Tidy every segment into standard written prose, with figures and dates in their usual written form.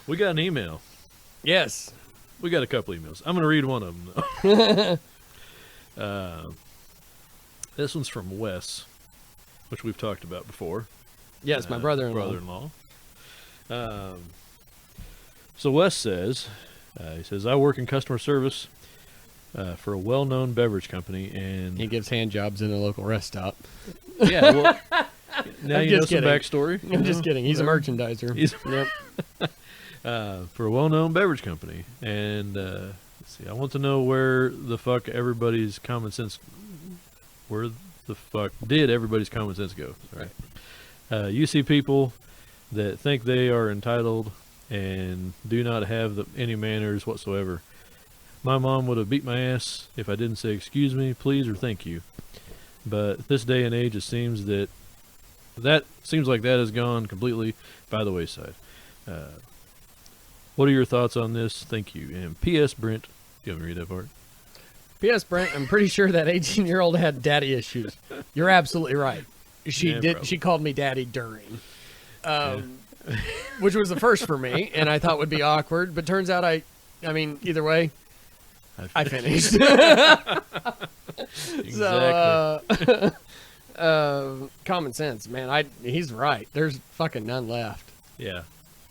We got an email. Yes. We got a couple emails. I'm going to read one of them, though. This one's from Wes, which we've talked about before. Yes, my brother-in-law. Brother-in-law. So Wes says, he says, I work in customer service for a well-known beverage company, and He gives hand jobs in a local rest stop. yeah, well, now I'm you know just some kidding. backstory. I'm just kidding. He's a whatever. merchandiser. He's- Yep. For a well-known beverage company, and let's see, I want to know where the fuck everybody's common sense. Where the fuck did everybody's common sense go? Right. You see people that think they are entitled and do not have any manners whatsoever. My mom would have beat my ass if I didn't say excuse me, please, or thank you. But this day and age, it seems like that has gone completely by the wayside. What are your thoughts on this? Thank you. And P.S. Brent, do you want me to read that part? P.S. Brent, I'm pretty sure that 18-year-old had daddy issues. You're absolutely right. She Yeah, did. probably. She called me daddy during, which was the first for me, and I thought would be awkward. But turns out I mean, either way, I finished. Exactly. So, common sense, man. He's right. There's fucking none left. Yeah.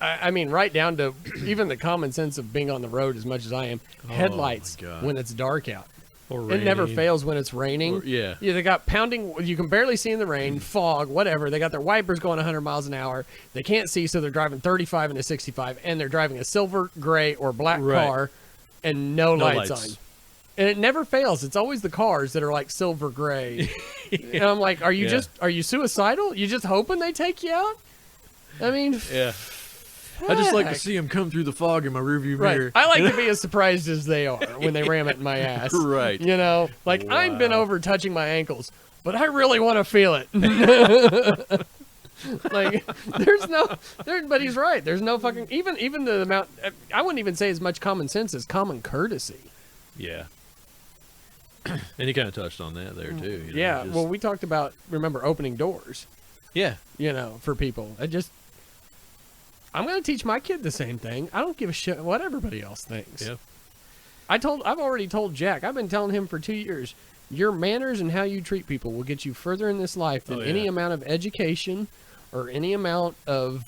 I mean, right down to even the common sense of being on the road as much as I am. Oh, Headlights my God. when it's dark out. Or It never raining. fails when it's raining. Yeah. They got pounding. You can barely see in the rain, fog, whatever. They got their wipers going 100 miles an hour. They can't see, so they're driving 35 into 65, and they're driving a silver, gray, or black Right. car, and no lights lights. on. And it never fails. It's always the cars that are like silver gray. And I'm like, are you suicidal? You just hoping they take you out? I mean, Yeah. I just like to heck. see him come through the fog in my rearview Right. mirror. I like to be as surprised as they are when they ram it in my ass. Right. You know, like I'm bent Wow. over touching my ankles, but I really want to feel it. Like but he's right. There's no fucking, even the amount, I wouldn't even say as much common sense as common courtesy. Yeah. And he kind of touched on that there, too. you know, Yeah. just- Well, we talked about, remember, opening doors, yeah. for people. I'm going to teach my kid the same thing. I don't give a shit what everybody else thinks. Yeah. I've already told Jack, I've been telling him for 2 years, your manners and how you treat people will get you further in this life than Oh, any yeah. amount of education or any amount of,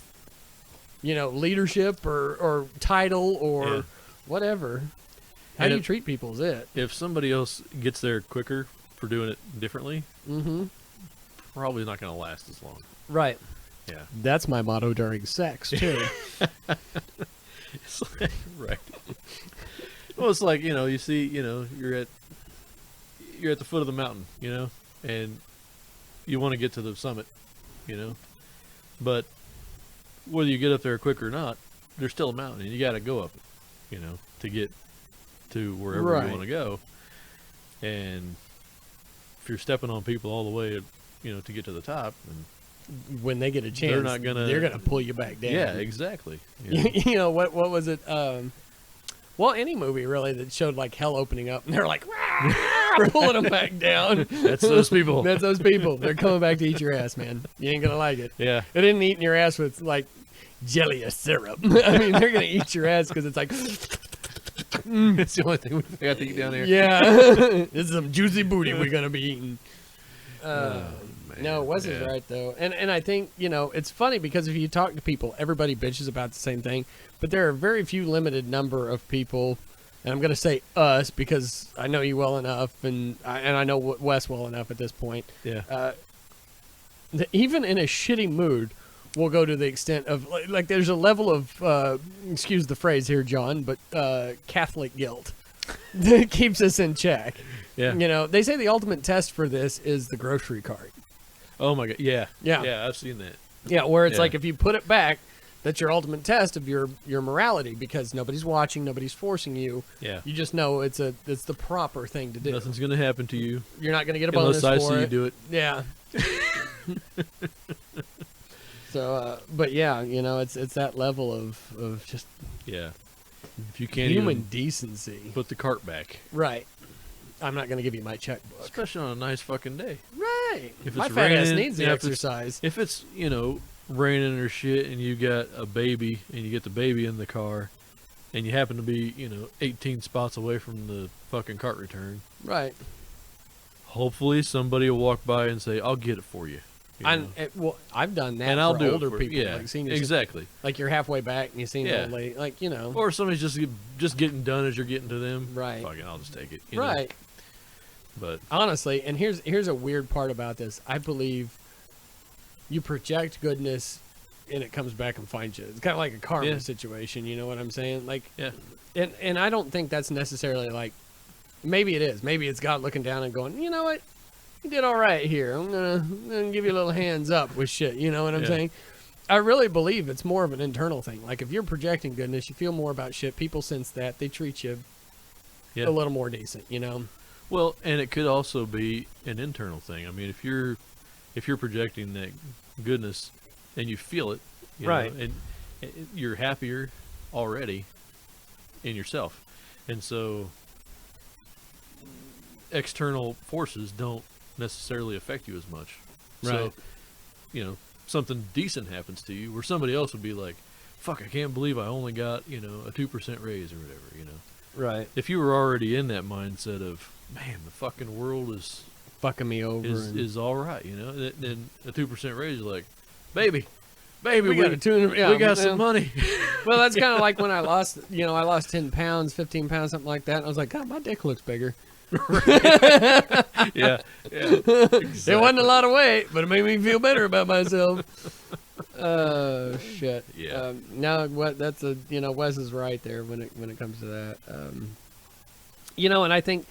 leadership or title or Yeah. whatever. How And you if- treat people is it. If somebody else gets there quicker for doing it differently, Mm-hmm. probably not going to last as long. Right. Yeah. That's my motto during sex, too. It's like, right. Well, it's like, you see, you're at the foot of the mountain, and you want to get to the summit, but whether you get up there quick or not, there's still a mountain, and you got to go up it, to get to wherever Right. you want to go. And if you're stepping on people all the way, to get to the top, then When they get a chance, They're not gonna- they're gonna pull you back down. yeah, exactly. What was it? Well, any movie really that showed like hell opening up, and they're like "Rah!" pulling them back down. That's those people. That's those people. They're coming back to eat your ass, man. You ain't gonna like it. Yeah. It isn't eating your ass with like jelly or syrup. I mean, they're gonna eat your ass because it's like, It's the only thing we got to eat down there. yeah, this is some juicy booty we're gonna be eating. Man, No, Wes is yeah. right though, and I think it's funny because if you talk to people, everybody bitches about the same thing, but there are very few limited number of people, and I'm gonna say us because I know you well enough, and I know Wes well enough at this point. Yeah. That even in a shitty mood, we'll go to the extent of like there's a level of excuse the phrase here, John, but Catholic guilt that keeps us in check. Yeah. They say the ultimate test for this is the grocery cart. Oh my God. Yeah. Yeah. Yeah. I've seen that. Yeah, where it's Yeah. like if you put it back, that's your ultimate test of your morality because nobody's watching, nobody's forcing you. Yeah. You just know it's the proper thing to do. Nothing's gonna happen to you You're not going to get a bonus unless I for see it. you do it. Yeah. So, but yeah, it's that level of just Yeah. If you can't human even decency. put the cart back, Right. I'm not going to give you my checkbook. especially on a nice fucking day. Right. If My it's fat ass raining, needs the yeah, if it's- exercise. If it's raining or shit, and you got a baby, and you get the baby in the car, and you happen to be, 18 spots away from the fucking cart return. Right. Hopefully, somebody will walk by and say, "I'll get it for you." Well, I've done that and I'll for do older it for people. Yeah, like senior exactly. Like you're halfway back and you seen Yeah. the old lady. Like, Or somebody's just getting done as you're getting to them. Right. Fucking, I'll just take it. you know? right. But Honestly, and here's a weird part about this. I believe you project goodness and it comes back and finds you. It's kind of like a karma Yeah. situation, you know what I'm saying? Like, yeah, and I don't think that's necessarily like, maybe it is. Maybe it's God looking down and going, you know what? You did all right here. I'm gonna give you a little hands up with shit. You know what I'm Yeah. saying? I really believe it's more of an internal thing. Like if you're projecting goodness, you feel more about shit. People sense that. They treat you yeah. a little more decent, you know? Well, and it could also be an internal thing. I mean, if you're projecting that goodness and you feel it, Right. and you're happier already in yourself, and so external forces don't necessarily affect you as much. Right. So, something decent happens to you where somebody else would be like, "Fuck, I can't believe I only got a 2% raise or whatever." Right. If you were already in that mindset of, man, the fucking world is Fucking me over. and all right, then a 2% raise is like, baby, we got a tune. Yeah, we got some money. Well, that's kind of like when I lost 10 pounds, 15 pounds, something like that. And I was like, God, my dick looks bigger. yeah, It wasn't a lot of weight, but it made me feel better about myself. Oh shit. Yeah. Now what? That's Wes is right there when it comes to that. And I think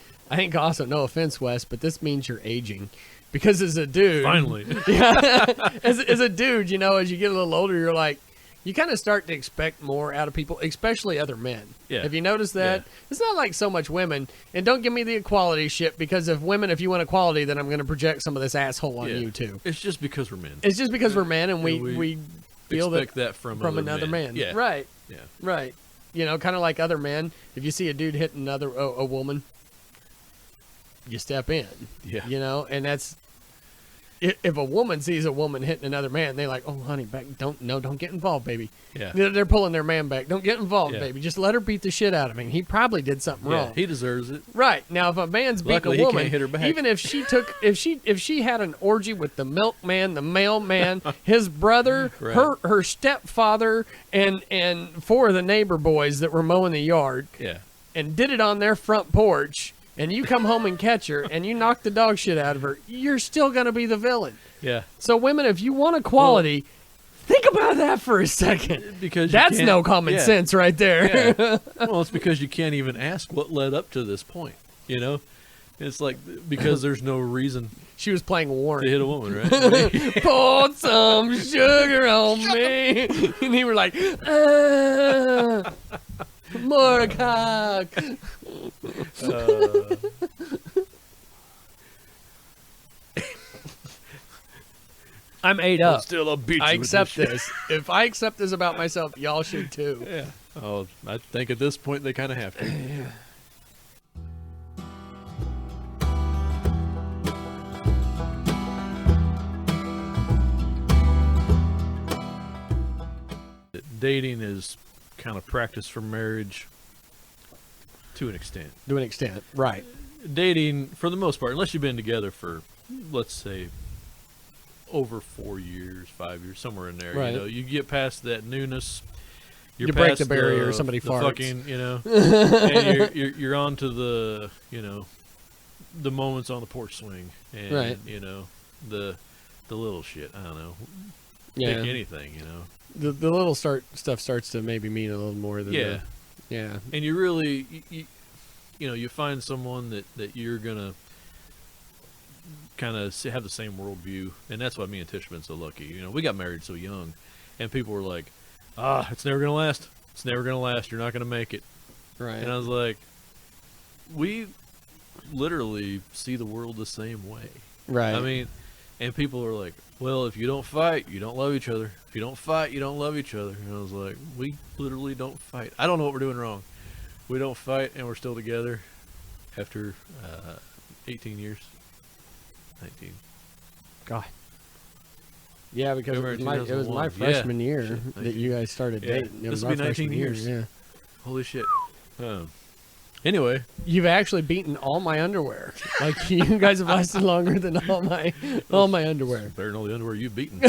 also, no offense, Wes, but this means you're aging, because as a dude, Finally. yeah, as a dude, as you get a little older, you're like, you kind of start to expect more out of people, especially other men. Yeah. Have you noticed that? Yeah. It's not like so much women. And don't give me the equality shit, because if you want equality, then I'm going to project some of this asshole on Yeah. you too. It's just because we're men. It's just because we're men and we feel expect that from other another man. Yeah. Right. Yeah. Right. Kind of like other men. If you see a dude hitting a woman, you step in. Yeah. And that's, if a woman sees a woman hitting another man, they're like, "Oh, honey, don't get involved, baby." Yeah. They're pulling their man back. Don't get involved, Yeah. baby. Just let her beat the shit out of him. He probably did something Yeah, wrong. he deserves it. Right. Now, if a man's beating Luckily, a he woman, can't hit her back. even if she had an orgy with the milkman, the mailman, his brother, Right. her stepfather, and 4 of the neighbor boys that were mowing the yard, Yeah. and did it on their front porch, and you come home and catch her, and you knock the dog shit out of her, you're still going to be the villain. Yeah. So women, if you want equality, think about that for a second. Because you That's can't- no common yeah. sense right there. Yeah. Well, it's because you can't even ask what led up to this point. It's like, because there's no reason She was playing to Warren. hit a woman, right? Pour some sugar on me. And he were like, more cock. I'm ate up. Still a beat. I accept this. If I accept this about myself, y'all should too. Yeah. Oh, I think at this point they kind of have to. Dating is kind of practice for marriage to an extent. To an extent, right. Dating, for the most part, unless you've been together for, let's say, over 4 years, 5 years, somewhere in there. Right. You get past that newness. You're You break past the barrier, somebody the farts. fucking, and you're on to the, the moments on the porch swing, and Right. the little shit. I don't know. Yeah. Pick anything, The little stuff starts to maybe mean a little more than Yeah. yeah. And you really, you find someone that you're gonna kind of have the same worldview, and that's why me and Tish have been so lucky. We got married so young, and people were like, it's never gonna last. It's never gonna last. You're not gonna make it. Right. And I was like, we literally see the world the same way. Right. I mean, and people are like, well, if you don't fight, you don't love each other. If you don't fight, you don't love each other. And I was like, we literally don't fight. I don't know what we're doing wrong. We don't fight, and we're still together after 18 years. 19. God. Yeah, because it was, February it was my 2001. Yeah. freshman year Shit, that you guys started Yeah. dating. It This was will my be 19 freshman year, years. Yeah. Holy shit. Anyway, You've actually beaten all my underwear. Like you guys have lasted longer than all my underwear. better than all the underwear you've beaten.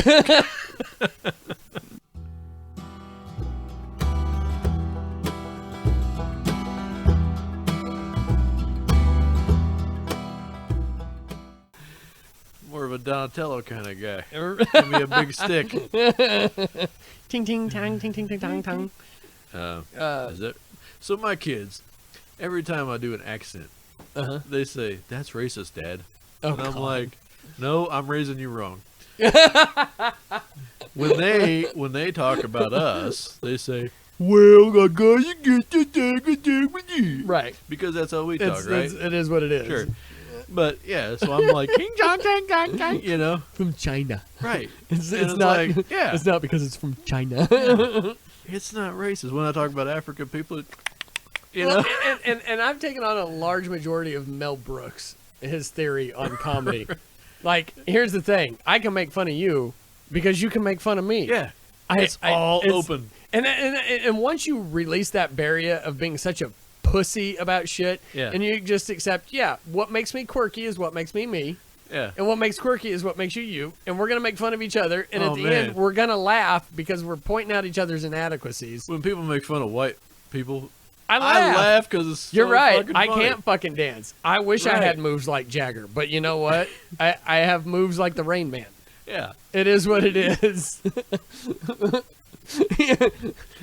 More of a Donatello kind of guy. Give me a big stick. Ting ting tang ting ting ting tang tang. Is it? So my kids, every time I do an accent, they say, "That's racist, Dad." Oh, And I'm God. like, "No, I'm raising you wrong." when they talk about us, they say, "Well, I got you get the thing with you," Right. because that's how we talk, right? It is what it is. Sure. But yeah, so I'm like, "King John, Kang, Kang, Kang," you know, From China. right? It's And not. like, yeah, It's not because it's from China. it's not racist. When I talk about African people, you Well, know, and I've taken on a large majority of Mel Brooks, his theory on comedy. Like, here's the thing: I can make fun of you because you can make fun of me. yeah, it's all open. And once you release that barrier of being such a pussy about shit, Yeah. and you just accept, yeah, what makes me quirky is what makes me me, Yeah. and what makes quirky is what makes you you, and we're gonna make fun of each other, and Oh, at the man. end, we're gonna laugh because we're pointing out each other's inadequacies. When people make fun of white people, I I laugh because it's so You're right. fucking I funny. can't fucking dance. I wish I Right. had moves like Jagger, but you know what? I have moves like the Rain Man. Yeah. It is what it is.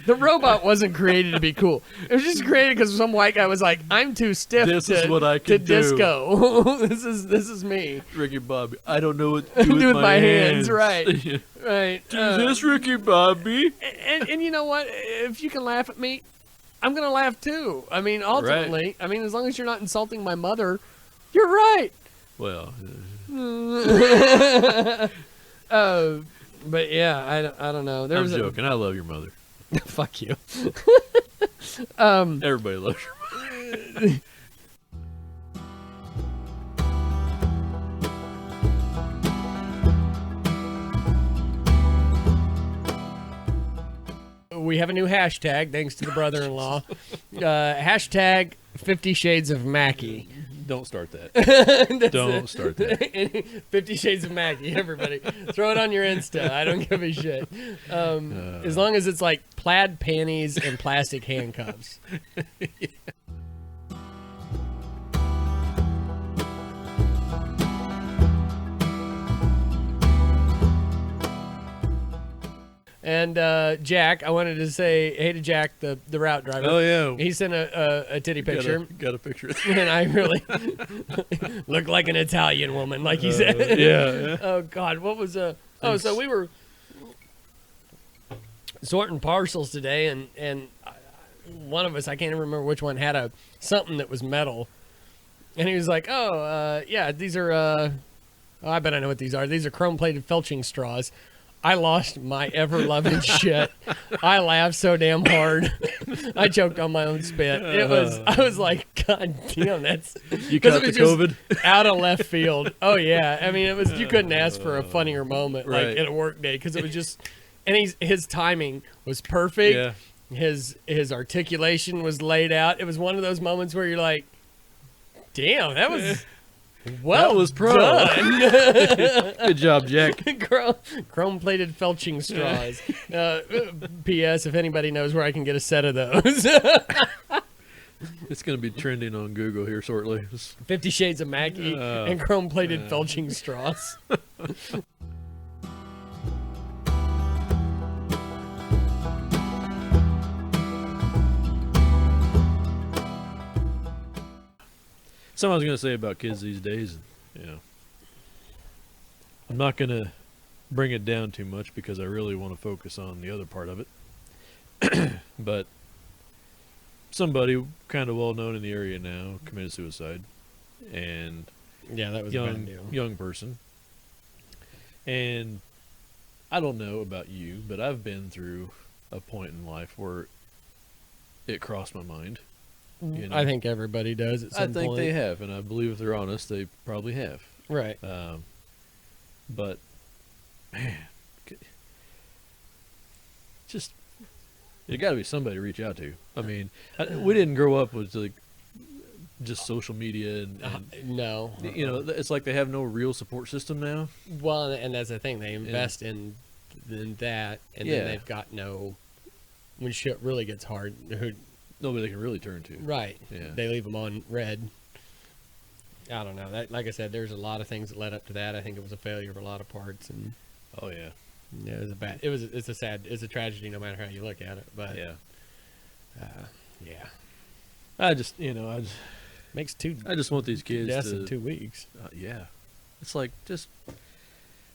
The robot wasn't created to be cool. It was just created because some white guy was like, "I'm too stiff This to, is what I to can do." disco. this is me." Ricky Bobby, I don't know what to do Do with with my hands, right. Yeah. Right. Do this, Ricky Bobby. And you know what? If you can laugh at me, I'm gonna laugh too. I mean, ultimately, I mean, as long as you're not insulting my mother, you're right. Well, But yeah, I don't know. There I'm was joking. I love your mother. Fuck you. Everybody loves your mother. We have a new hashtag thanks to the brother-in-law. Hashtag 50 Shades of Mackie. Don't start that. That's Don't it. start that. 50 Shades of Mackie, everybody. Throw it on your Insta. I don't give a shit. As long as it's like plaid panties and plastic handcuffs. And Jack, I wanted to say hey to Jack, the route driver. Oh yeah. He sent a titty picture. Got a picture. And I really look like an Italian woman, like he said. Yeah. Oh God, what was so we were sorting parcels today, and one of us, I can't even remember which one, had something that was metal, and he was like, yeah, these are I bet I know what these are. These are chrome plated felching straws. I lost my ever loving shit. I laughed so damn hard. I choked on my own spit. I was like, God damn, that's You 'cause caught it was the just COVID? out of left field. Oh yeah, I mean you couldn't ask for a funnier moment like Right. in a work day because it was just, and his timing was perfect. Yeah. His articulation was laid out. It was one of those moments where you're like, damn, that was well That was pro. done. Good job, Jack. Chrome plated felching straws. P.S. If anybody knows where I can get a set of those. It's going to be trending on Google here shortly. 50 Shades of Mackie and chrome plated felching straws. Something I was going to say about kids these days, I'm not going to bring it down too much because I really want to focus on the other part of it. But somebody kind of well known in the area now committed suicide, and Yeah, that was a bad deal. young person. And I don't know about you, but I've been through a point in life where it crossed my mind. You know? I think everybody does at some I point. think they have, and I believe if they're honest, they probably have. Right. But man, just it got to be somebody to reach out to. I mean, we didn't grow up with like just social media and No. you know, it's like they have no real support system now. Well, and that's the thing. They invest in that, and Yeah. then they've got no. When shit really gets hard, Nobody they can really turn to. right? Yeah. They leave them on red. I don't know. That, like I said, there's a lot of things that led up to that. I think it was a failure of a lot of parts, and Oh yeah. yeah, it was a bad. It's a tragedy, no matter how you look at it. But Yeah. yeah, I just you know makes two I just want these kids deaths to in 2 weeks. yeah. It's like just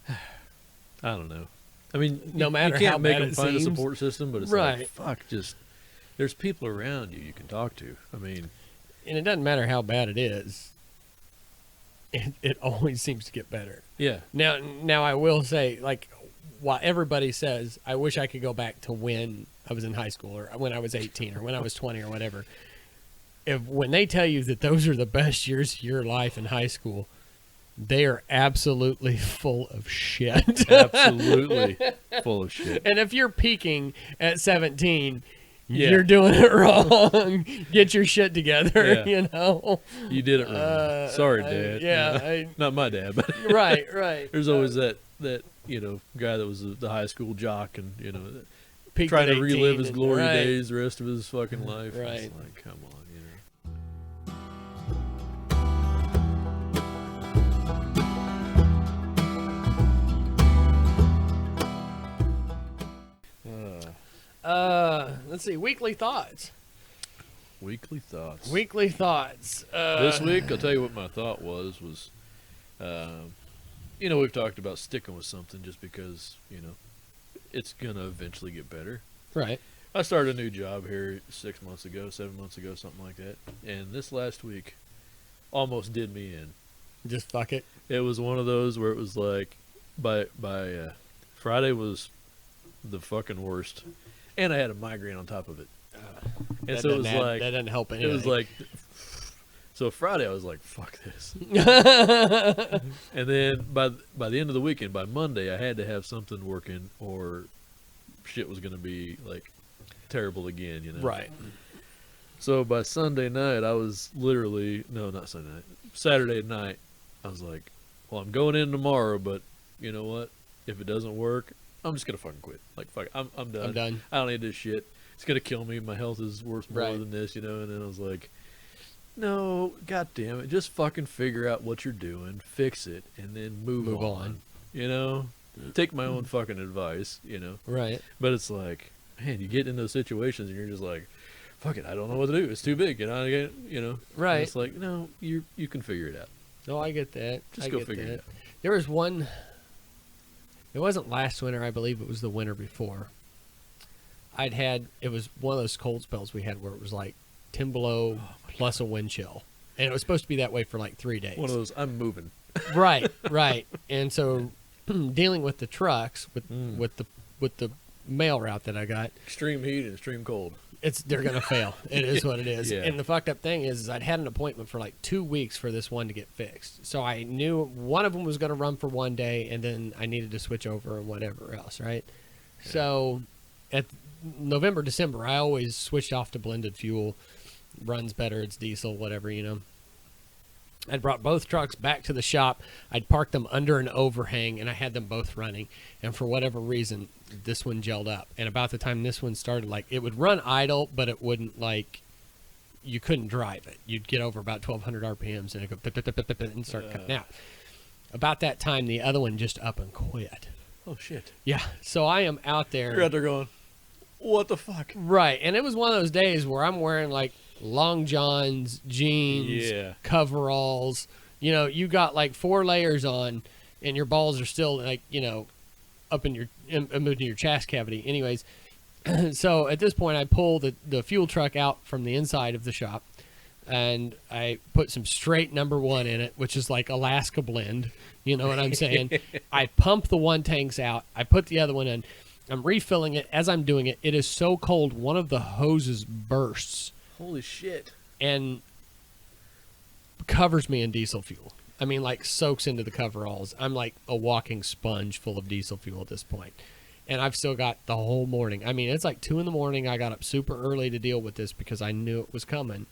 I don't know. I mean, No matter you can't how make bad them it find a seems. support system, but it's Right. like fuck. Just there's people around you can talk to. I mean, And it doesn't matter how bad it is. It always seems to get better. yeah, Now I will say, like, while everybody says, I wish I could go back to when I was in high school or when I was 18 or when I was 20 or whatever. When they tell you that those are the best years of your life in high school, they are absolutely full of shit. absolutely full of shit. And if you're peaking at 17, Yeah. you're doing it wrong. Get your shit together, Yeah. you know? You did it wrong. Sorry, Dad. Yeah. Not my dad, but Right. there's always that you know guy that was the high school jock and you know Peaked trying at to relive 18 his and- glory right. days the rest of his fucking life. Right. It's like, come on, you know. Let's see. Weekly thoughts. Weekly thoughts. Weekly thoughts. This week, I'll tell you what my thought was, you know, we've talked about sticking with something just because, you know, it's going to eventually get better. Right. I started a new job here 6 months ago, 7 months ago, something like that. And this last week almost did me in. Just fuck it. It was one of those where it was like, by Friday was the fucking worst. And I had a migraine on top of it. And That so it doesn't was add- like, that doesn't help it anything. was like, so Friday I was like, fuck this. And then by the end of the weekend, by Monday, I had to have something working or shit was going to be like terrible again, you know? right. So by Sunday night, I was literally, no, not Sunday night, Saturday night, I was like, well, I'm going in tomorrow, but you know what? If it doesn't work, I'm just going to fucking quit. Like, fuck, I'm done. I'm done. I don't need this shit. It's going to kill me. My health is worth more Right. than this, you know? And then I was like, no, god damn it. Just fucking figure out what you're doing, fix it, and then move on. You know? Take my own fucking advice, you know? Right. But it's like, man, you get in those situations and you're just like, fuck it, I don't know what to do. It's too big, you know? And Right. it's like, no, you can figure it out. No, I get that. Just I go get figure that. it out. There was one. It wasn't last winter. I believe it was the winter before. It was one of those cold spells we had where it was like 10 below plus a wind chill. And it was supposed to be that way for like 3 days. One of those, I'm moving. Right, right. And so dealing with the trucks Mm. with the mail route that I got, Extreme heat and extreme cold. they're gonna fail. It is what it is. Yeah. And the fucked up thing is I'd had an appointment for like 2 weeks for this one to get fixed. So I knew one of them was gonna run for one day, and then I needed to switch over and whatever else, right? Yeah. So at November, December, I always switched off to blended fuel. Runs better. It's diesel, whatever, you know. I'd brought both trucks back to the shop. I'd parked them under an overhang, and I had them both running. And for whatever reason, this one gelled up. And about the time this one started, like, it would run idle, but it wouldn't, like, you couldn't drive it. You'd get over about 1,200 RPMs, and it'd go pip, pip, pip, pip, pip, and start cutting out. About that time, the other one just up and quit. Oh, shit. Yeah, so I am out there. You're out there going, what the fuck? Right, and it was one of those days where I'm wearing, like, long johns, jeans, Yeah. coveralls. You know, you got like 4 layers on, and your balls are still like, you know, up in your chest cavity. Anyways, so at this point, I pull the fuel truck out from the inside of the shop, and I put some straight number 1 in it, which is like Alaska blend. You know what I'm saying? I pump the one tanks out. I put the other one in. I'm refilling it. As I'm doing it, it is so cold, one of the hoses bursts Holy shit. and covers me in diesel fuel. I mean, like, soaks into the coveralls. I'm like a walking sponge full of diesel fuel at this point. and I've still got the whole morning. I mean, it's like 2 a.m. I got up super early to deal with this because I knew it was coming,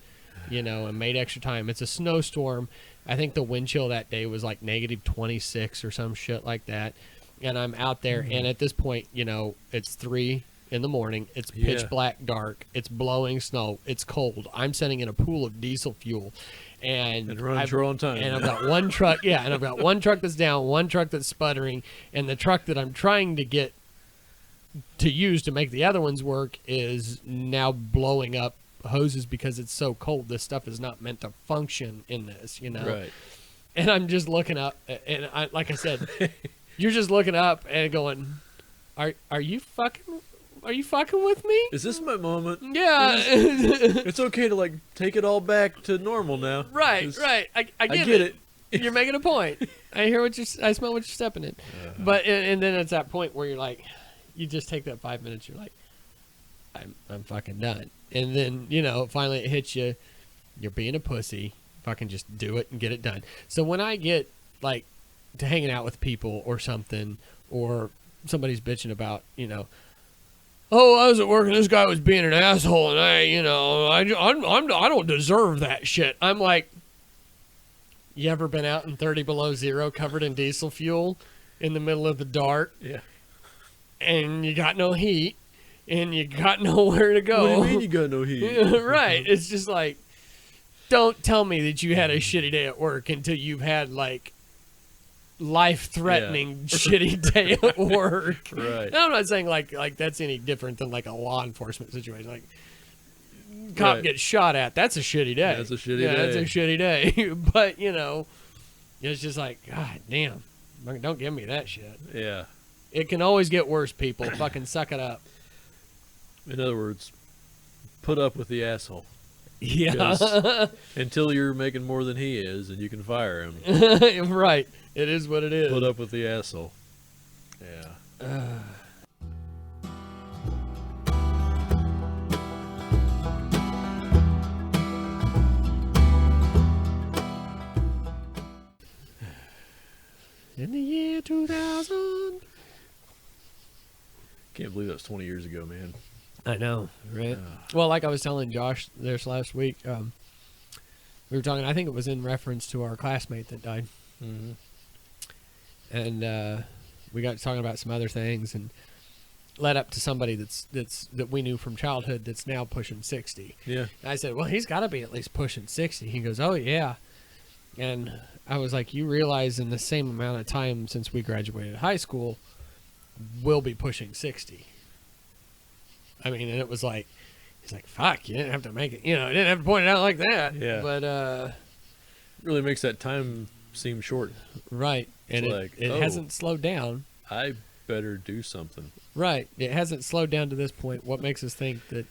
and made extra time. It's a snowstorm. I think the wind chill that day was like -26 or some shit like that. And I'm out there, and at this point, it's 3 a.m. It's pitch Yeah. black dark. It's blowing snow. It's cold. I'm sitting in a pool of diesel fuel. And running short on time. And I've got one truck, and I've got one truck that's down, one truck that's sputtering, and the truck that I'm trying to get to use to make the other ones work is now blowing up hoses because it's so cold. This stuff is not meant to function in this, Right. And I'm just looking up, and like I said, you're just looking up and going, "Are you fucking with me?" Is this my moment? Yeah. It's okay to like take it all back to normal now. Right, 'Cause right. I get get it. You're making a point. I smell what you're stepping in. But and then it's that point where you're like, you just take that 5 minutes. You're like, I'm fucking done. And then finally it hits you. You're being a pussy. Fucking just do it and get it done. So when I get like to hanging out with people or something, or somebody's bitching about oh, I was at work and this guy was being an asshole, and I don't deserve that shit. I'm like, you ever been out in 30 below zero, covered in diesel fuel, in the middle of the dark, Yeah. and you got no heat, and you got nowhere to go? What do you mean you got no heat? Right. It's just like, don't tell me that you had a shitty day at work until you've had like life-threatening shitty day at work. Right. Now, I'm not saying like that's any different than like a law enforcement situation. Like, cop Right. gets shot at, that's a shitty day. That's a shitty yeah, day. that's a shitty day. But it's just like, God damn, don't give me that shit. Yeah. It can always get worse, people. Fucking suck it up. In other words, put up with the asshole Yeah. until you're making more than he is, and you can fire him. Right. It is what it is. Put up with the asshole. Yeah. In the year 2000. Can't believe that was 20 years ago, man. I know, right? Well, like I was telling Josh this last week, we were talking, I think it was in reference to our classmate that died. Mm-hmm. And we got to talking about some other things and led up to somebody that we knew from childhood that's now pushing 60. Yeah. And I said, well, he's got to be at least pushing 60. He goes, oh, yeah. And I was like, you realize in the same amount of time since we graduated high school, we'll be pushing 60. I mean, and it was like, he's like, fuck, you didn't have to make it, you didn't have to point it out like that. Yeah. But, Really makes that time seem short. right. And It's like, it oh. hasn't slowed down. I better do something. Right. It hasn't slowed down to this point. What makes us think that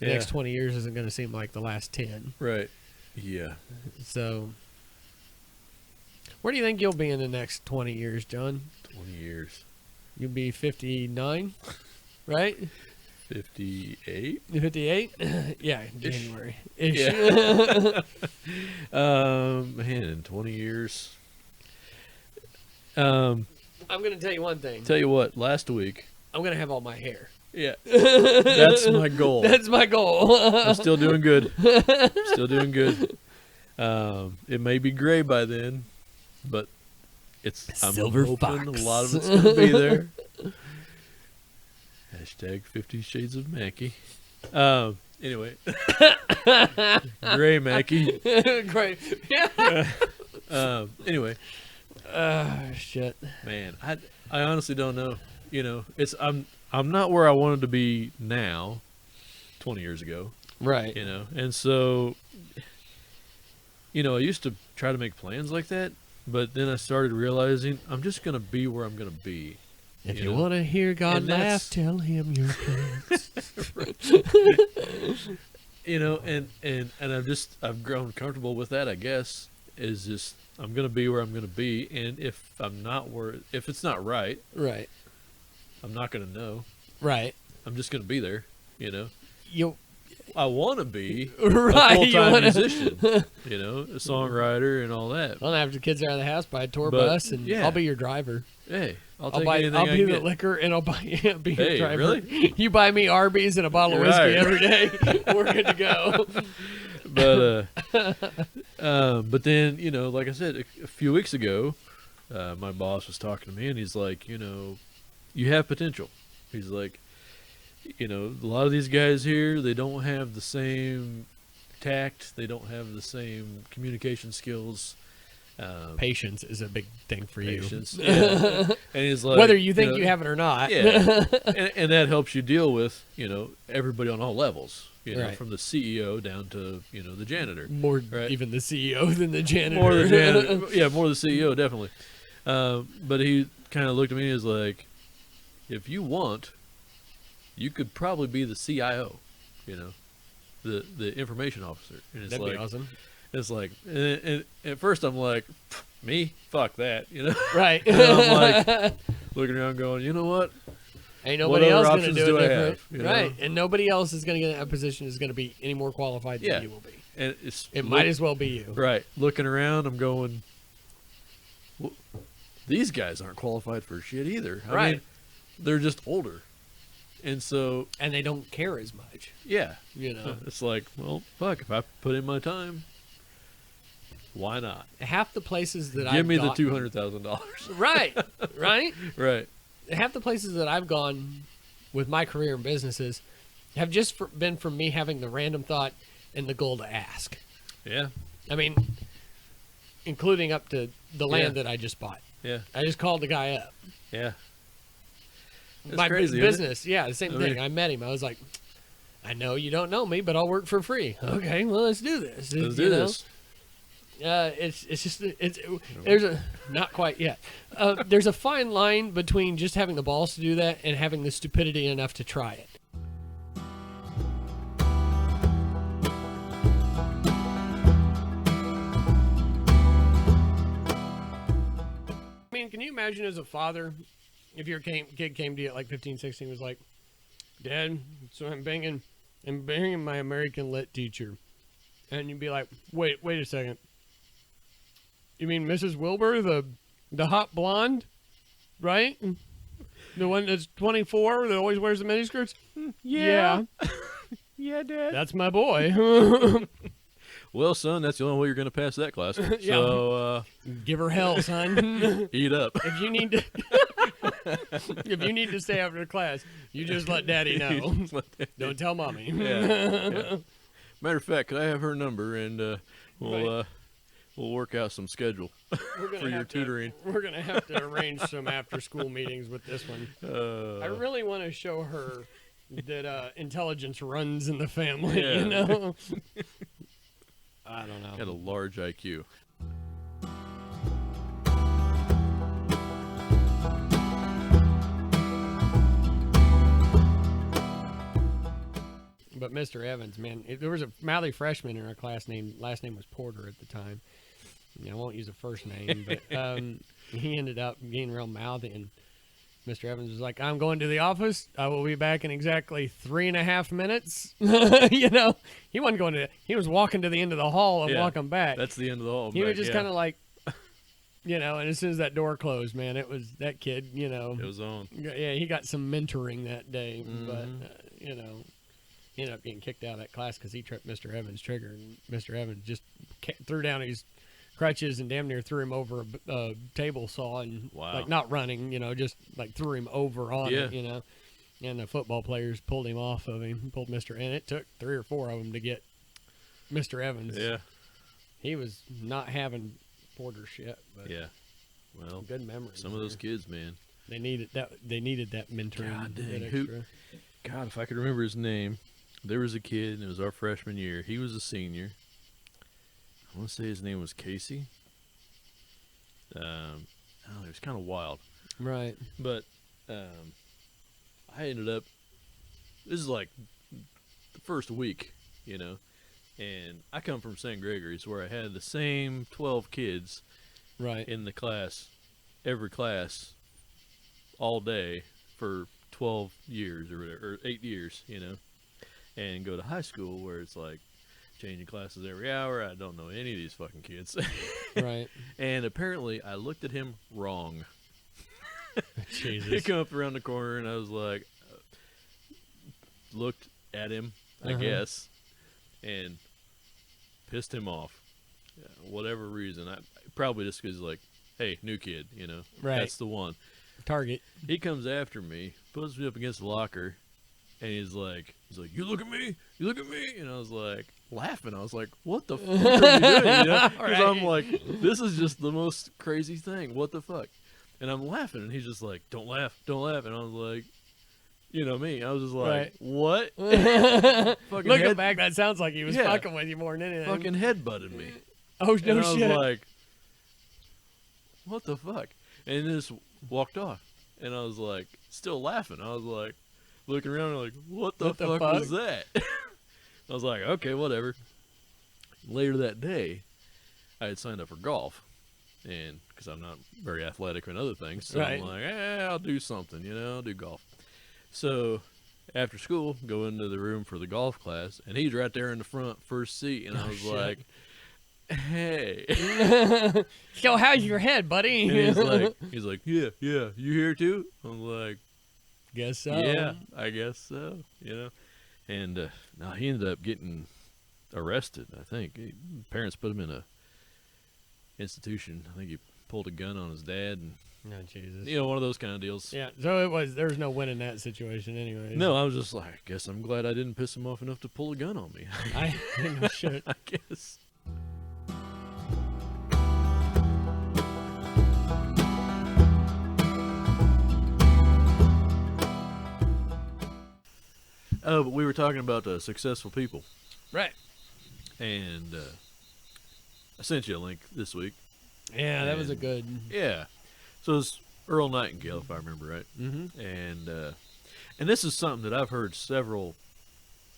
the Yeah. next 20 years isn't going to seem like the last 10? Right. Yeah. So, where do you think you'll be in the next 20 years, John? 20 years. You'll be 59, right? 58? 58? Yeah, January. Ish. Yeah. Man, in 20 years. I'm going to tell you one thing. Tell you what, last week. I'm going to have all my hair. Yeah. That's my goal. That's my goal. I'm still doing good. Still doing good. It may be gray by then, but I'm Silver hoping fox. a lot of it's going to be there. Hashtag 50 Shades of Mackie. Anyway. Gray Mackie. Great. Yeah. Anyway. Shit. Man, I honestly don't know. I'm not where I wanted to be now, 20 years ago. Right. And so, I used to try to make plans like that, but then I started realizing I'm just going to be where I'm going to be. If you want to hear God And laugh, that's- tell him your plans. And I've grown comfortable with that, I guess, is just, I'm going to be where I'm going to be. And if it's not right, Right. I'm not going to know. Right. I'm just going to be there, You I want to be right. a You full-time wanna, musician, a songwriter and all that. well, after the kids are out of the house, buy a tour But, bus, and yeah. I'll be your driver. Hey, I'll I'll take buy. anything I'll I be can the get. liquor, and I'll buy be Hey, your driver. really? You buy me Arby's and a bottle of whiskey Right. every day. We're good to go. But then, like I said, a few weeks ago, my boss was talking to me, and he's like, you have potential. He's like, a lot of these guys here, they don't have the same tact, they don't have the same communication skills. Patience is a big thing for Patience. you. Yeah. And he's like, Whether you think you have it or not. Yeah. and that helps you deal with, everybody on all levels, Right. from the CEO down to, the janitor. More Right. even the CEO than the janitor. More the janitor. Yeah, more the CEO, definitely. But he kind of looked at me and was like, if you want, you could probably be the CIO, the information officer. And it's That'd like, be awesome. it's like, and at first I'm like, me? Fuck that, Right. And I'm like, looking around going, you know what? Ain't What nobody other else going to options do do it I different. have, Right. And nobody else is going to get in that position is going to be any more qualified Yeah. than you will be. And It might as well be you. Right. Looking around, I'm going, well, these guys aren't qualified for shit either. I Right. mean, they're just older. And so, And they don't care as much. yeah. You It's like, well, fuck, if I put in my time, why not? half the places that Give I've me the gotten- $200,000. Right. Right. Right. Half the places that I've gone with my career in businesses have just been from me having the random thought and the goal to ask. Yeah. I mean, including up to the land Yeah. that I just bought. Yeah. I just called the guy up. Yeah. It's My crazy, isn't it? business, yeah, the same I thing. mean- I met him. I was like, I know you don't know me, but I'll work for free. Okay, well, let's do this. Let's You do know? this. It's just there's a not quite yet. There's a fine line between just having the balls to do that and having the stupidity enough to try it. I mean, can you imagine as a father if your kid came to you at like 15, 16 was like, Dad, so I'm banging my American Lit teacher. And you'd be like, wait a second. You mean Mrs. Wilbur, the hot blonde, right? The one that's 24 that always wears the miniskirts? Yeah. Yeah, Dad. That's my boy. Well, son, that's the only way you're going to pass that class. Yeah. So, Give her hell, son. eat up. If you need to if you need to stay after class, you just let Daddy know. Don't tell Mommy. Yeah. Matter of fact, could I have her number and we'll Right. we'll work out some schedule We're gonna for your have to- tutoring. We're gonna have to arrange some after-school meetings with this one. I really want to show her that intelligence runs in the family. Yeah. You know. I don't know. Got a large IQ. But Mr. Evans, man, there was a mouthy freshman in our class named last name was Porter at the time. I won't use a first name, but he ended up getting real mouthy, and Mr. Evans was like, "I'm going to the office. I will be back in exactly 3.5 minutes." You know, he wasn't going to. He was walking to the end of the hall and Yeah. walking back. That's the end of the hall. He was back, just yeah. kind of like, and as soon as that door closed, man, it was that kid. It was on. Yeah, he got some mentoring that day, but Mm-hmm. he ended up getting kicked out of that class because he tripped Mr. Evans' trigger, and Mr. Evans just threw down his crutches and damn near threw him over a table saw, and Wow. like not running, just like threw him over on Yeah. it, and the football players pulled him off of him, and it took 3 or 4 of them to get Mr. Evans. Yeah. He was not having Porter shit, but Yeah. Well, good memories. some of those there. kids, man. They needed that. They needed that mentoring. God that dang, extra. God, if I could remember his name. There was a kid, and it was our freshman year. He was a senior. I want to say his name was Casey. I don't know, he was kind of wild. Right. But I ended up, this is like the first week, and I come from St. Gregory's where I had the same 12 kids Right. in the class, every class, all day for 12 years or whatever, or 8 years, and go to high school where it's like changing classes every hour. I don't know any of these fucking kids. Right. And apparently I looked at him wrong. He Jesus. come up around the corner, and I was like, looked at him, I Uh-huh. guess, and pissed him off. Yeah, whatever reason, I probably just because like, hey, new kid, you know, Right. that's the one. Target. He comes after me, puts me up against the locker, and he's like, you look at me, you look at me, and I was like, laughing. I was like, what the fuck are you doing? You know, because I'm Right. like, this is just the most crazy thing. What the fuck? And I'm laughing, and he's just like, don't laugh, and I was like, you know me, I was just like, Right. what? Looking head- back, that sounds like he was Yeah. fucking with you more than anything. Fucking headbutted me. Oh, And no I shit. was like, what the fuck? And he just walked off. And I was like, still laughing. I was like, looking around, like, what the fuck was that? I was like, okay, whatever. Later that day, I had signed up for golf. And because I'm not very athletic and other things. So Right. I'm like, I'll do something, you know, I'll do golf. So after school, go into the room for the golf class. And he's right there in the front, first seat. And I Oh, was shit. like, hey. So how's your head, buddy? And he's like, yeah, you here too? I'm like, Guess so. yeah, I guess so, you know. And no, he ended up getting arrested. I think parents put him in a institution. I think he pulled a gun on his dad, and No, Jesus. you know, one of those kind of deals. Yeah. So there was no win in that situation, anyway. No, I was just like, I guess I'm glad I didn't piss him off enough to pull a gun on me. I no shit. I guess. Oh, but we were talking about successful people, Right. and I sent you a link this week. Yeah, that was a And- good. Yeah, so it's Earl Nightingale, if I remember right, Mm-hmm. and this is something that I've heard several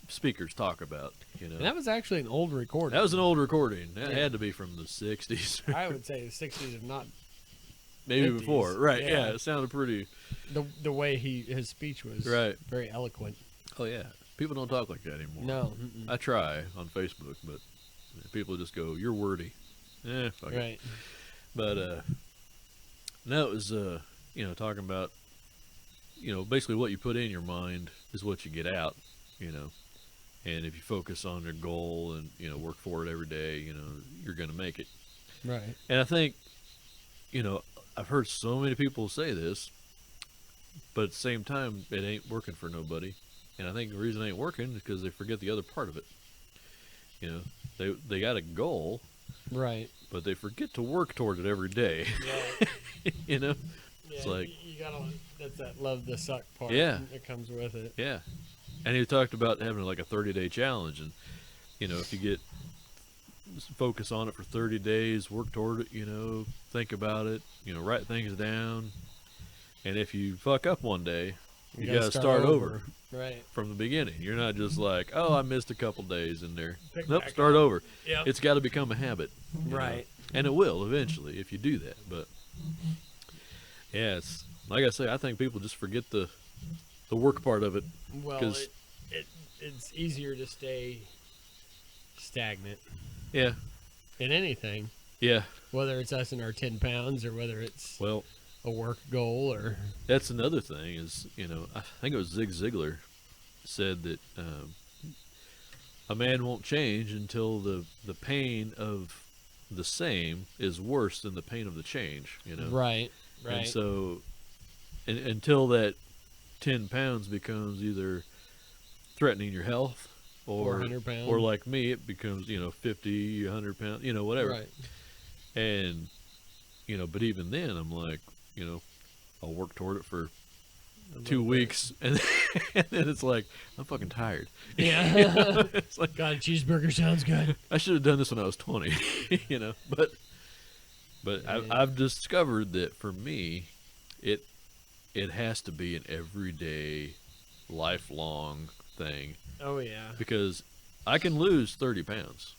speakers talk about. You know, And that was actually an old recording. that was an old recording. That Yeah. had to be from the '60s, I would say the 60s, if not maybe 50s, before. Right? yeah. Yeah, it sounded pretty. the way his speech was Right. very eloquent. Oh yeah, people don't talk like that anymore. No. Mm-mm. I try on Facebook, but people just go, "You're wordy." Fuck it. Right. But no, it was talking about basically what you put in your mind is what you get out, and if you focus on your goal and work for it every day, you're gonna make it. Right. And I think I've heard so many people say this, but at the same time it ain't working for nobody. And I think the reason it ain't working is because they forget the other part of it. They got a goal, Right. but they forget to work toward it every day. Yeah, It's like- you gotta. That's that love the suck part. Yeah. That comes with it. Yeah. And he talked about having like a 30-day challenge, and if you focus on it for 30 days, work toward it, think about it, write things down, and if you fuck up one day, you gotta start over Right. from the beginning. You're not just like, oh, I missed a couple days in there. Pick Nope, back start up. over. Yeah. It's got to become a habit. you know? Right. And it will eventually if you do that. But yeah, it's like I say, I think people just forget the work part of it. Well, 'Cause- it's easier to stay stagnant Yeah. in anything, Yeah. whether it's us and our 10 pounds or whether it's Well, a work goal or. that's another thing is, I think it was Zig Ziglar said that a man won't change until the pain of the same is worse than the pain of the change, Right. Right. And so until that 10 pounds becomes either threatening your health or 400 pounds. or like me, it becomes, 50, 100 pounds, whatever. Right. And, but even then I'm like, I'll work toward it for A 2 little bit. weeks and then it's like, I'm fucking tired. Yeah. It's like, God, a cheeseburger sounds good. I should have done this when I was 20, but Yeah. I've discovered that for me, it has to be an everyday, lifelong thing, Oh yeah. because I can lose 30 pounds,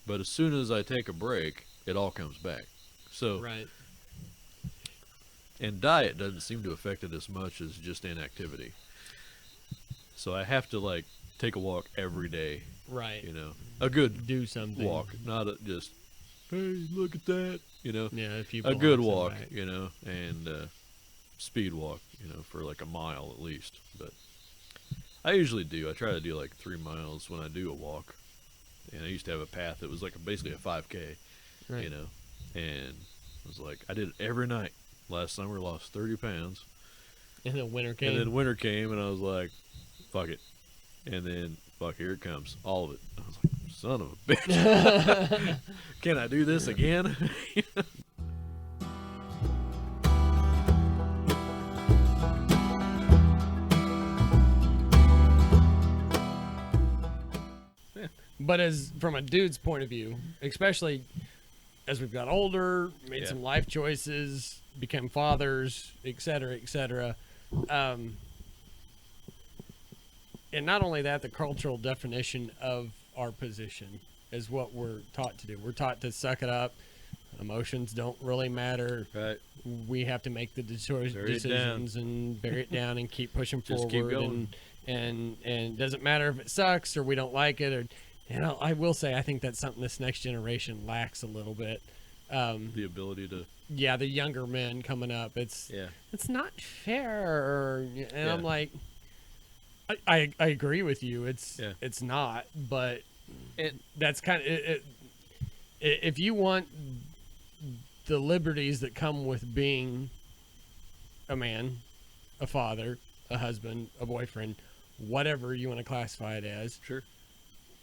but as soon as I take a break, it all comes back. So, Right. and diet doesn't seem to affect it as much as just inactivity. So I have to take a walk every day, Right. a good Do something. walk, not just, hey, look at that, Yeah. A few. a good blocks walk, and back. and speed walk, for like a mile at least. But I usually do. I try to do like 3 miles when I do a walk. And I used to have a path that was like basically a 5K, Right. and I was like, I did it every night. Last summer, lost 30 pounds. And then winter came. And then winter came, and I was like, fuck it. And then, fuck, here it comes. All of it. I was like, son of a bitch. Can I do this again? But as from a dude's point of view, especially as we've got older, made Yeah. some life choices, become fathers, et cetera, and not only that, the cultural definition of our position is what we're taught to do. We're taught to suck it up. Emotions don't really matter. Right. We have to make the Bury it down. decisions and bury it down and keep pushing Just forward. keep going. And it doesn't matter if it sucks or we don't like it. Or, I will say I think that's something this next generation lacks a little bit. The ability to. Yeah, the younger men coming up, it's not fair. And Yeah. I'm like, I agree with you. It's not, but that's kind of if you want the liberties that come with being a man, a father, a husband, a boyfriend, whatever you want to classify it as, Sure.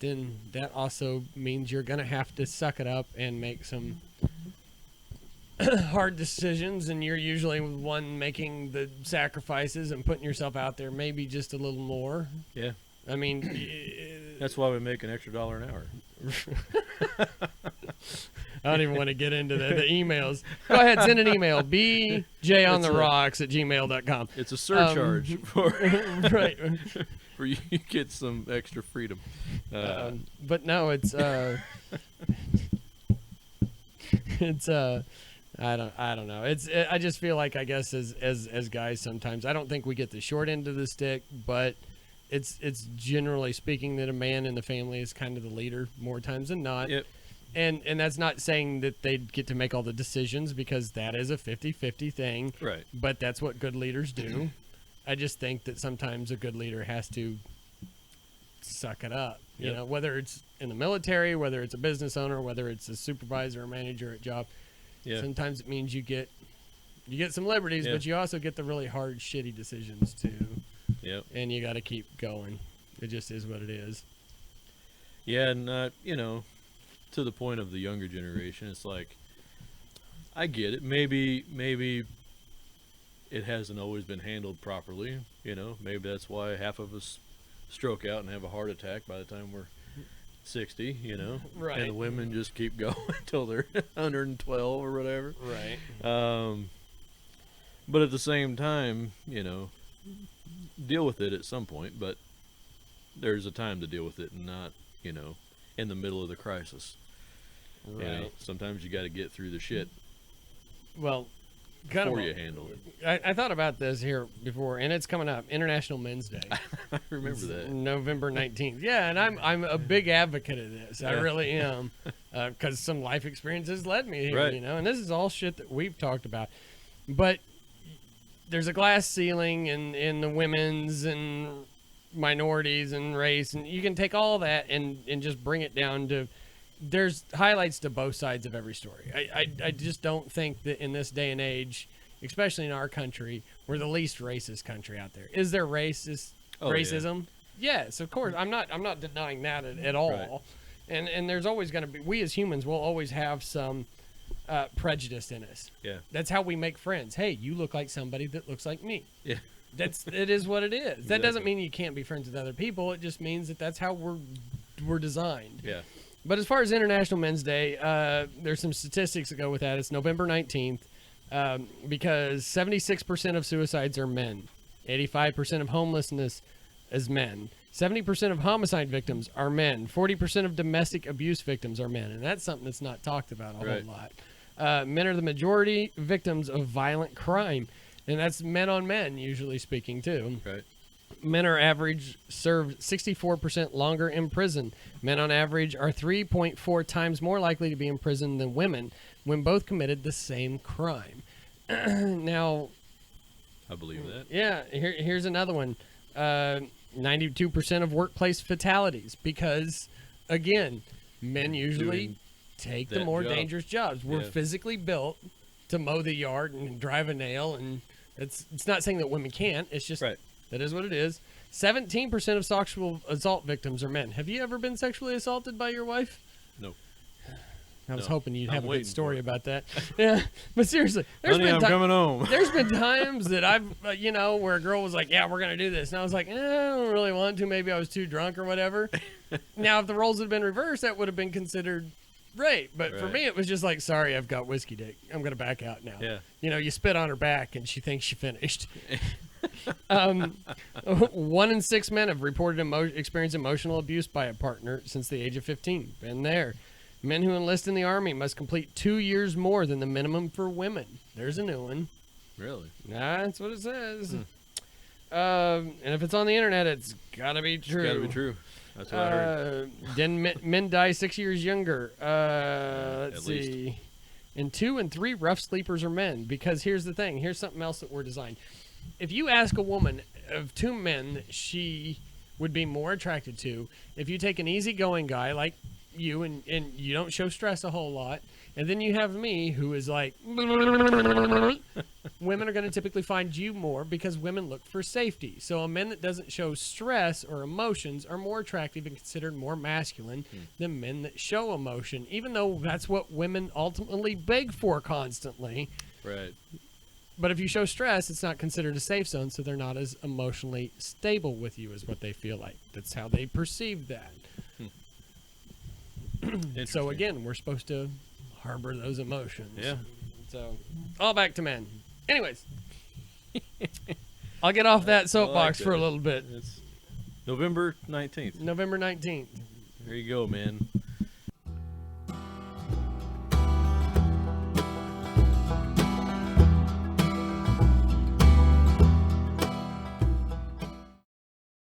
then that also means you're going to have to suck it up and make some hard decisions, and you're usually the one making the sacrifices and putting yourself out there maybe just a little more. Yeah. I mean, That's why we make an extra $1 an hour. I don't even want to get into the emails. Go ahead, send an email. bjontheRocks@gmail.com. It's a surcharge for Right. for you to get some extra freedom. But no, it's it's I don't know. I just feel like, I guess, as guys sometimes I don't think we get the short end of the stick, but it's generally speaking that a man in the family is kind of the leader more times than not. Yep. And that's not saying that they get to make all the decisions, because that is a 50-50 thing. Right. But that's what good leaders do. I just think that sometimes a good leader has to suck it up. You Yep. know, whether it's in the military, whether it's a business owner, whether it's a supervisor or manager at job. Yeah. Sometimes it means you get some liberties, Yeah. but you also get the really hard, shitty decisions too. Yep. And you got to keep going. It just is what it is. Yeah, and to the point of the younger generation, it's like, I get it. Maybe it hasn't always been handled properly. Maybe that's why half of us stroke out and have a heart attack by the time we're 60. Right. And the women just keep going until they're 112 or whatever. Right. But at the same time, deal with it at some point. But there's a time to deal with it, and not, in the middle of the crisis. Right. Sometimes you got to get through the shit Well, kind before of. you handle it. I thought about this here before, and it's coming up, International Men's Day. I remember that. November 19th. Yeah, and I'm a big advocate of this. I Yeah. really am, because some life experiences led me here, Right. and this is all shit that we've talked about. But there's a glass ceiling in the women's and minorities and race, and you can take all that and just bring it down to, there's highlights to both sides of every story. I just don't think that in this day and age, especially in our country, we're the least racist country out there. Is there racism? Yes, of course. I'm not denying that at all. Right. And there's always going to be, we as humans will always have some prejudice in us. Yeah. That's how we make friends. Hey, you look like somebody that looks like me. Yeah. It is what it is. That doesn't Exactly. mean you can't be friends with other people. It just means that that's how we're designed. Yeah. But as far as International Men's Day, there's some statistics that go with that. It's November 19th, because 76% of suicides are men, 85% of homelessness is men, 70% of homicide victims are men, 40% of domestic abuse victims are men, and that's something that's not talked about a Right. whole lot. Men are the majority victims of violent crime, and that's men on men, usually speaking, too. Right. Men are average served 64% longer in prison. Men on average are 3.4 times more likely to be in prison than women when both committed the same crime. Now, I believe that. Yeah, here's another one. 92% of workplace fatalities because, again, men usually Doing take the that more job. dangerous jobs. We're Yeah. physically built to mow the yard and drive a nail, and it's not saying that women can't. It's just Right. that is what it is. 17% of sexual assault victims are men. Have you ever been sexually assaulted by your wife? No. I was No. hoping you'd I'm have a waiting good for story it. about that. Yeah, but seriously, Honey, I'm coming home. there's been times that I've, where a girl was like, yeah, we're going to do this. And I was like, I don't really want to. Maybe I was too drunk or whatever. Now, if the roles had been reversed, that would have been considered rape. But for Right. me, it was just like, sorry, I've got whiskey dick. I'm going to back out now. Yeah. You spit on her back and she thinks she finished. 1 in 6 men have reported experienced emotional abuse by a partner since the age of 15. Been there. Men who enlist in the Army must complete 2 years more than the minimum for women. There's a new one. Really? That's what it says. And if it's on the internet, it's gotta be true. It's got to be true. That's what I heard. Then men die 6 years younger. Let's At see. least. And 2 and 3 rough sleepers are men. Because here's the thing. Here's something else that we're designed. If you ask a woman of 2 men that she would be more attracted to, if you take an easygoing guy like you and you don't show stress a whole lot, and then you have me who is like, women are going to typically find you more because women look for safety. So a man that doesn't show stress or emotions are more attractive and considered more masculine than men that show emotion, even though that's what women ultimately beg for constantly. Right. But if you show stress, it's not considered a safe zone, so they're not as emotionally stable with you, is what they feel like. That's how they perceive that. So Interesting. again, we're supposed to harbor those emotions. Yeah. So all back to men. Anyways, I'll get off that soapbox for a that. little bit. It's November 19th. November 19th. There you go, man.